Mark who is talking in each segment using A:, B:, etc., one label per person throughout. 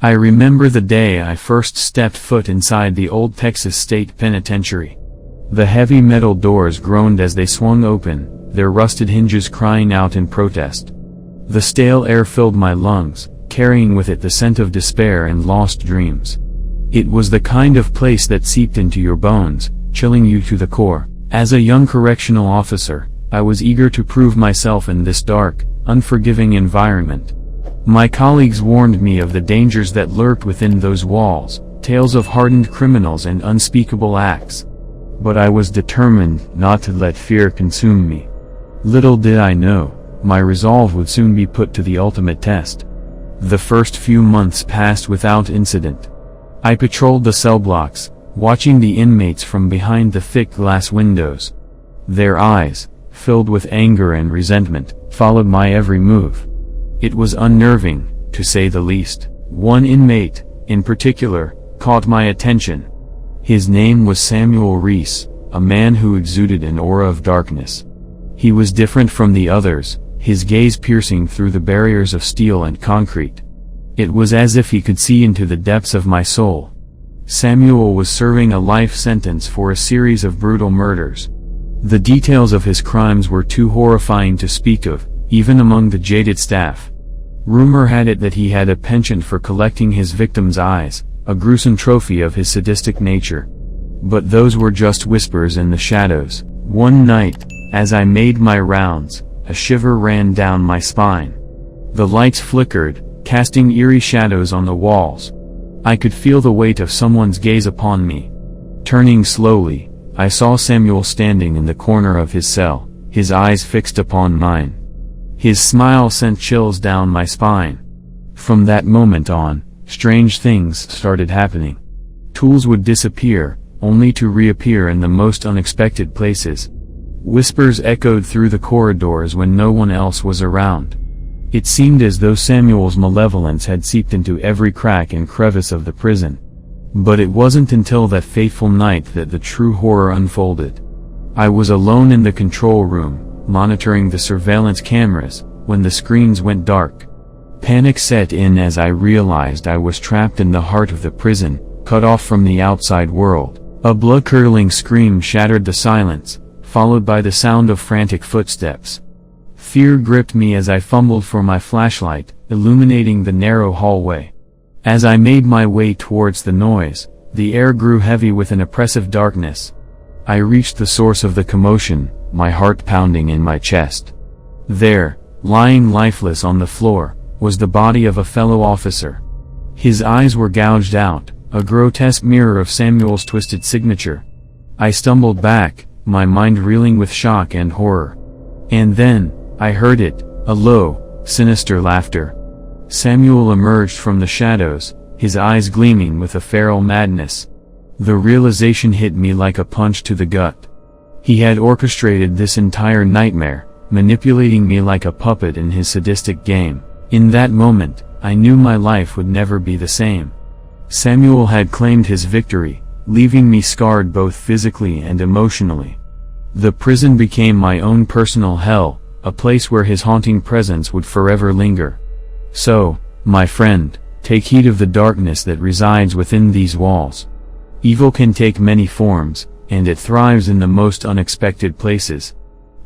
A: I remember the day I first stepped foot inside the old Texas State Penitentiary. The heavy metal doors groaned as they swung open, their rusted hinges crying out in protest. The stale air filled my lungs, carrying with it the scent of despair and lost dreams. It was the kind of place that seeped into your bones, chilling you to the core. As a young correctional officer, I was eager to prove myself in this dark, unforgiving environment. My colleagues warned me of the dangers that lurked within those walls, tales of hardened criminals and unspeakable acts. But I was determined not to let fear consume me. Little did I know, my resolve would soon be put to the ultimate test. The first few months passed without incident. I patrolled the cell blocks, watching the inmates from behind the thick glass windows. Their eyes, filled with anger and resentment, followed my every move. It was unnerving, to say the least. One inmate, in particular, caught my attention. His name was Samuel Reese, a man who exuded an aura of darkness. He was different from the others, his gaze piercing through the barriers of steel and concrete. It was as if he could see into the depths of my soul. Samuel was serving a life sentence for a series of brutal murders. The details of his crimes were too horrifying to speak of, even among the jaded staff. Rumor had it that he had a penchant for collecting his victims' eyes, a gruesome trophy of his sadistic nature. But those were just whispers in the shadows. One night, as I made my rounds, a shiver ran down my spine. The lights flickered, casting eerie shadows on the walls. I could feel the weight of someone's gaze upon me. Turning slowly, I saw Samuel standing in the corner of his cell, his eyes fixed upon mine. His smile sent chills down my spine. From that moment on, strange things started happening. Tools would disappear, only to reappear in the most unexpected places. Whispers echoed through the corridors when no one else was around. It seemed as though Samuel's malevolence had seeped into every crack and crevice of the prison. But it wasn't until that fateful night that the true horror unfolded. I was alone in the control room, monitoring the surveillance cameras, when the screens went dark. Panic set in as I realized I was trapped in the heart of the prison, cut off from the outside world. A blood-curdling scream shattered the silence, followed by the sound of frantic footsteps. Fear gripped me as I fumbled for my flashlight, illuminating the narrow hallway. As I made my way towards the noise, the air grew heavy with an oppressive darkness. I reached the source of the commotion, my heart pounding in my chest. There, lying lifeless on the floor, was the body of a fellow officer. His eyes were gouged out, a grotesque mirror of Samuel's twisted signature. I stumbled back, my mind reeling with shock and horror. And then, I heard it, a low, sinister laughter. Samuel emerged from the shadows, his eyes gleaming with a feral madness. The realization hit me like a punch to the gut. He had orchestrated this entire nightmare, manipulating me like a puppet in his sadistic game. In that moment, I knew my life would never be the same. Samuel had claimed his victory, leaving me scarred both physically and emotionally. The prison became my own personal hell, a place where his haunting presence would forever linger. So, my friend, take heed of the darkness that resides within these walls. Evil can take many forms, and it thrives in the most unexpected places.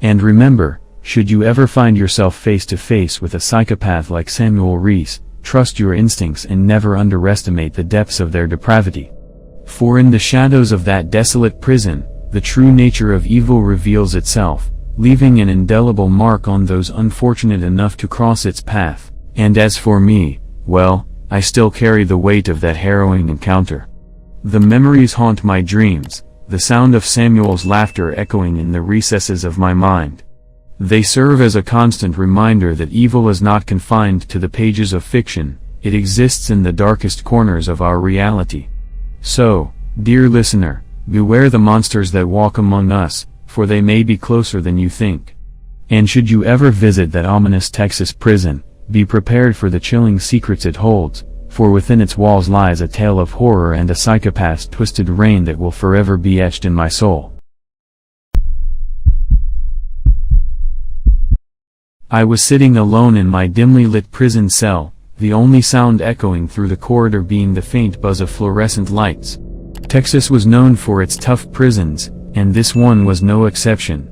A: And remember, should you ever find yourself face to face with a psychopath like Samuel Reese, trust your instincts and never underestimate the depths of their depravity. For in the shadows of that desolate prison, the true nature of evil reveals itself, leaving an indelible mark on those unfortunate enough to cross its path. And as for me, well, I still carry the weight of that harrowing encounter. The memories haunt my dreams, the sound of Samuel's laughter echoing in the recesses of my mind. They serve as a constant reminder that evil is not confined to the pages of fiction, it exists in the darkest corners of our reality. So, dear listener, beware the monsters that walk among us, for they may be closer than you think. And should you ever visit that ominous Texas prison, be prepared for the chilling secrets it holds, for within its walls lies a tale of horror and a psychopath's twisted reign that will forever be etched in my soul. I was sitting alone in my dimly lit prison cell, the only sound echoing through the corridor being the faint buzz of fluorescent lights. Texas was known for its tough prisons, and this one was no exception.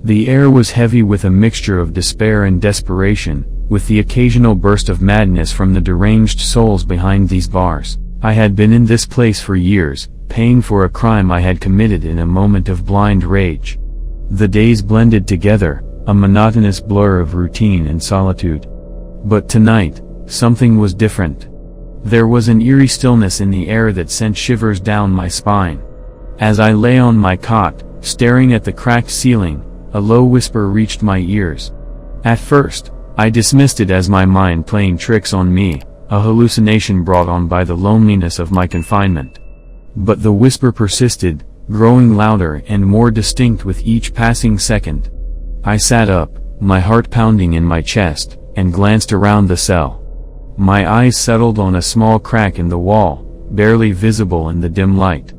A: The air was heavy with a mixture of despair and desperation, with the occasional burst of madness from the deranged souls behind these bars. I had been in this place for years, paying for a crime I had committed in a moment of blind rage. The days blended together, a monotonous blur of routine and solitude. But tonight, something was different. There was an eerie stillness in the air that sent shivers down my spine. As I lay on my cot, staring at the cracked ceiling, a low whisper reached my ears. At first, I dismissed it as my mind playing tricks on me, a hallucination brought on by the loneliness of my confinement. But the whisper persisted, growing louder and more distinct with each passing second. I sat up, my heart pounding in my chest, and glanced around the cell. My eyes settled on a small crack in the wall, barely visible in the dim light.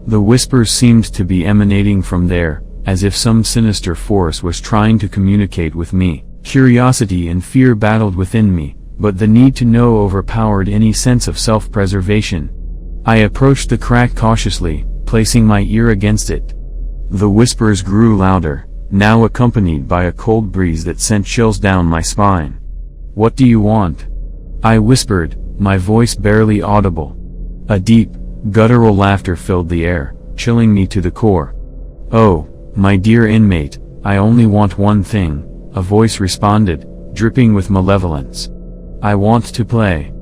A: The whispers seemed to be emanating from there, as if some sinister force was trying to communicate with me. Curiosity and fear battled within me, but the need to know overpowered any sense of self-preservation. I approached the crack cautiously, placing my ear against it. The whispers grew louder, now accompanied by a cold breeze that sent chills down my spine. "What do you want?" I whispered, my voice barely audible. A deep, guttural laughter filled the air, chilling me to the core. "Oh, my dear inmate, I only want one thing," a voice responded, dripping with malevolence. "I want to play."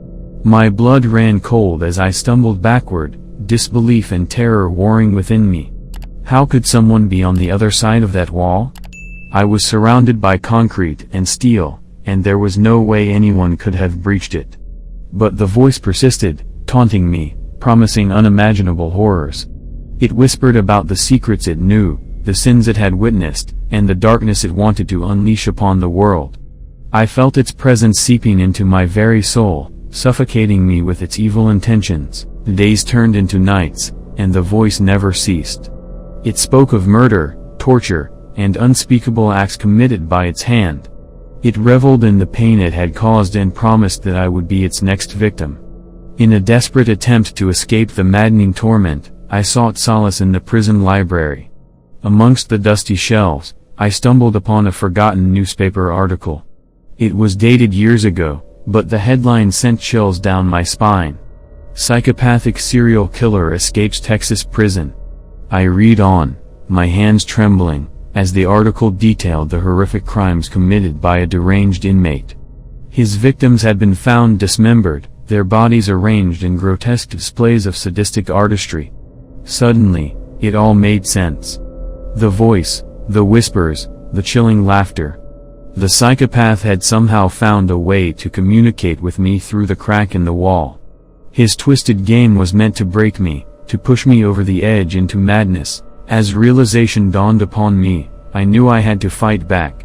A: My blood ran cold as I stumbled backward, disbelief and terror warring within me. How could someone be on the other side of that wall? I was surrounded by concrete and steel, and there was no way anyone could have breached it. But the voice persisted, taunting me, promising unimaginable horrors. It whispered about the secrets it knew, the sins it had witnessed, and the darkness it wanted to unleash upon the world. I felt its presence seeping into my very soul, suffocating me with its evil intentions. The days turned into nights, and the voice never ceased. It spoke of murder, torture, and unspeakable acts committed by its hand. It reveled in the pain it had caused and promised that I would be its next victim. In a desperate attempt to escape the maddening torment, I sought solace in the prison library. Amongst the dusty shelves, I stumbled upon a forgotten newspaper article. It was dated years ago, but the headline sent chills down my spine. "Psychopathic serial killer escapes Texas prison." I read on, my hands trembling, as the article detailed the horrific crimes committed by a deranged inmate. His victims had been found dismembered, their bodies arranged in grotesque displays of sadistic artistry. Suddenly, it all made sense. The voice, the whispers, the chilling laughter. The psychopath had somehow found a way to communicate with me through the crack in the wall. His twisted game was meant to break me, to push me over the edge into madness. As realization dawned upon me, I knew I had to fight back.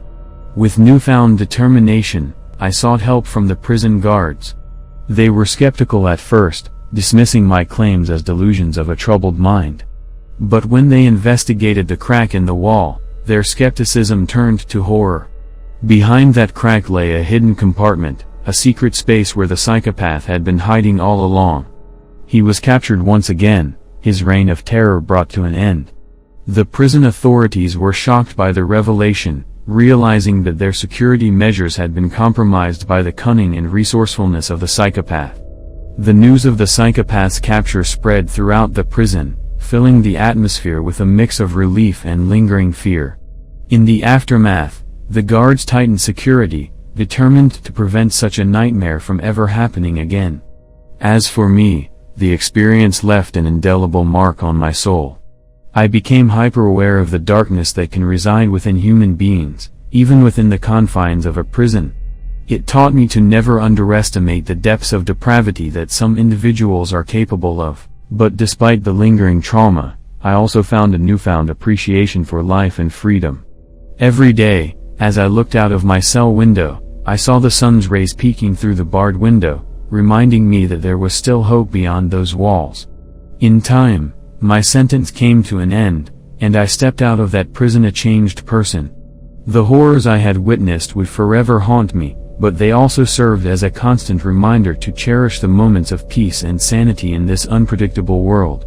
A: With newfound determination, I sought help from the prison guards. They were skeptical at first, dismissing my claims as delusions of a troubled mind. But when they investigated the crack in the wall, their skepticism turned to horror. Behind that crack lay a hidden compartment, a secret space where the psychopath had been hiding all along. He was captured once again, his reign of terror brought to an end. The prison authorities were shocked by the revelation, realizing that their security measures had been compromised by the cunning and resourcefulness of the psychopath. The news of the psychopath's capture spread throughout the prison, filling the atmosphere with a mix of relief and lingering fear. In the aftermath, the guards tightened security, determined to prevent such a nightmare from ever happening again. As for me, the experience left an indelible mark on my soul. I became hyper-aware of the darkness that can reside within human beings, even within the confines of a prison. It taught me to never underestimate the depths of depravity that some individuals are capable of. But despite the lingering trauma, I also found a newfound appreciation for life and freedom. Every day, as I looked out of my cell window, I saw the sun's rays peeking through the barred window, reminding me that there was still hope beyond those walls. In time, my sentence came to an end, and I stepped out of that prison a changed person. The horrors I had witnessed would forever haunt me, but they also served as a constant reminder to cherish the moments of peace and sanity in this unpredictable world.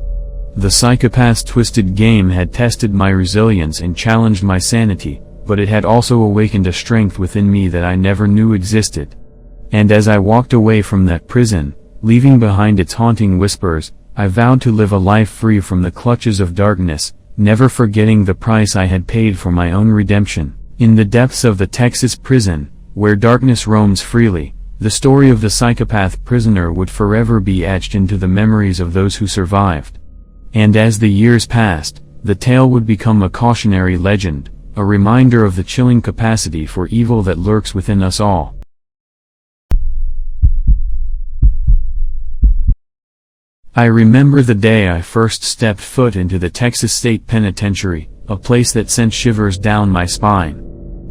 A: The psychopath's twisted game had tested my resilience and challenged my sanity, but it had also awakened a strength within me that I never knew existed. And as I walked away from that prison, leaving behind its haunting whispers, I vowed to live a life free from the clutches of darkness, never forgetting the price I had paid for my own redemption. In the depths of the Texas prison, where darkness roams freely, the story of the psychopath prisoner would forever be etched into the memories of those who survived. And as the years passed, the tale would become a cautionary legend, a reminder of the chilling capacity for evil that lurks within us all. I remember the day I first stepped foot into the Texas State Penitentiary, a place that sent shivers down my spine.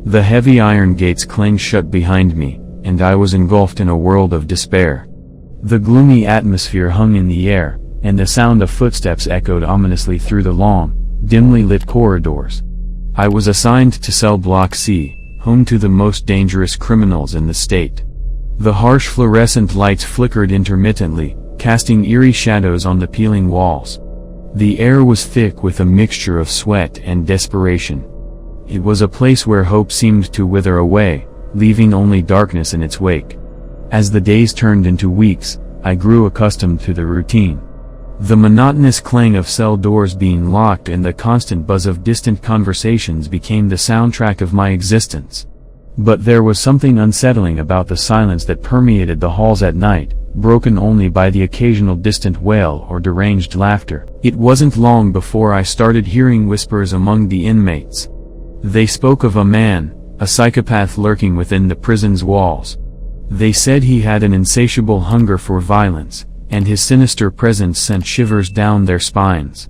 A: The heavy iron gates clanged shut behind me, and I was engulfed in a world of despair. The gloomy atmosphere hung in the air, and the sound of footsteps echoed ominously through the long, dimly lit corridors. I was assigned to Cell Block C, home to the most dangerous criminals in the state. The harsh fluorescent lights flickered intermittently, casting eerie shadows on the peeling walls. The air was thick with a mixture of sweat and desperation. It was a place where hope seemed to wither away, leaving only darkness in its wake. As the days turned into weeks, I grew accustomed to the routine. The monotonous clang of cell doors being locked and the constant buzz of distant conversations became the soundtrack of my existence. But there was something unsettling about the silence that permeated the halls at night, broken only by the occasional distant wail or deranged laughter. It wasn't long before I started hearing whispers among the inmates. They spoke of a man, a psychopath lurking within the prison's walls. They said he had an insatiable hunger for violence, and his sinister presence sent shivers down their spines.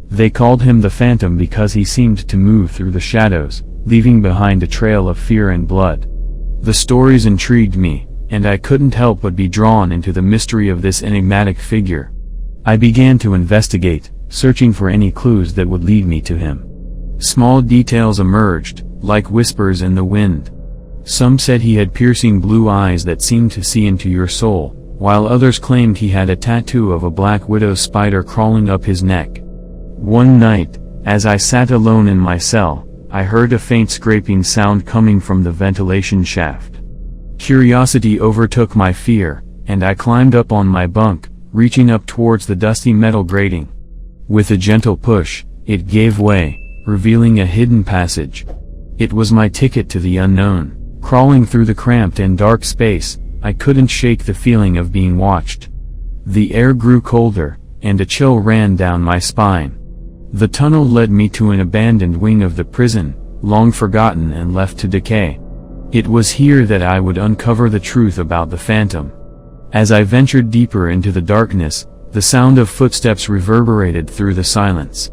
A: They called him the Phantom because he seemed to move through the shadows, leaving behind a trail of fear and blood. The stories intrigued me, and I couldn't help but be drawn into the mystery of this enigmatic figure. I began to investigate, searching for any clues that would lead me to him. Small details emerged, like whispers in the wind. Some said he had piercing blue eyes that seemed to see into your soul, while others claimed he had a tattoo of a black widow spider crawling up his neck. One night, as I sat alone in my cell, I heard a faint scraping sound coming from the ventilation shaft. Curiosity overtook my fear, and I climbed up on my bunk, reaching up towards the dusty metal grating. With a gentle push, it gave way, revealing a hidden passage. It was my ticket to the unknown. Crawling through the cramped and dark space, I couldn't shake the feeling of being watched. The air grew colder, and a chill ran down my spine. The tunnel led me to an abandoned wing of the prison, long forgotten and left to decay. It was here that I would uncover the truth about the Phantom. As I ventured deeper into the darkness, the sound of footsteps reverberated through the silence.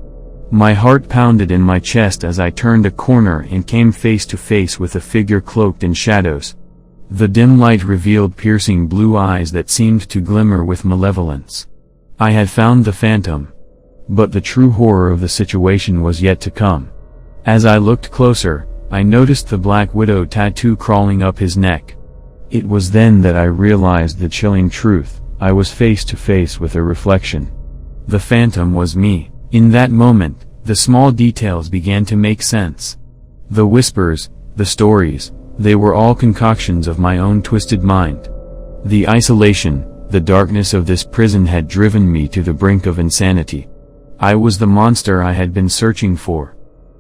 A: My heart pounded in my chest as I turned a corner and came face to face with a figure cloaked in shadows. The dim light revealed piercing blue eyes that seemed to glimmer with malevolence. I had found the Phantom. But the true horror of the situation was yet to come. As I looked closer, I noticed the Black Widow tattoo crawling up his neck. It was then that I realized the chilling truth. I was face to face with a reflection. The Phantom was me. In that moment, the small details began to make sense. The whispers, the stories, they were all concoctions of my own twisted mind. The isolation, the darkness of this prison had driven me to the brink of insanity. I was the monster I had been searching for.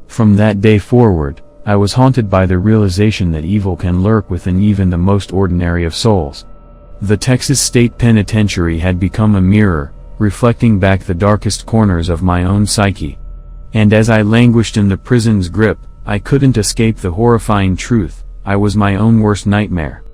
A: From that day forward, I was haunted by the realization that evil can lurk within even the most ordinary of souls. The Texas State Penitentiary had become a mirror, reflecting back the darkest corners of my own psyche. And as I languished in the prison's grip, I couldn't escape the horrifying truth. I was my own worst nightmare.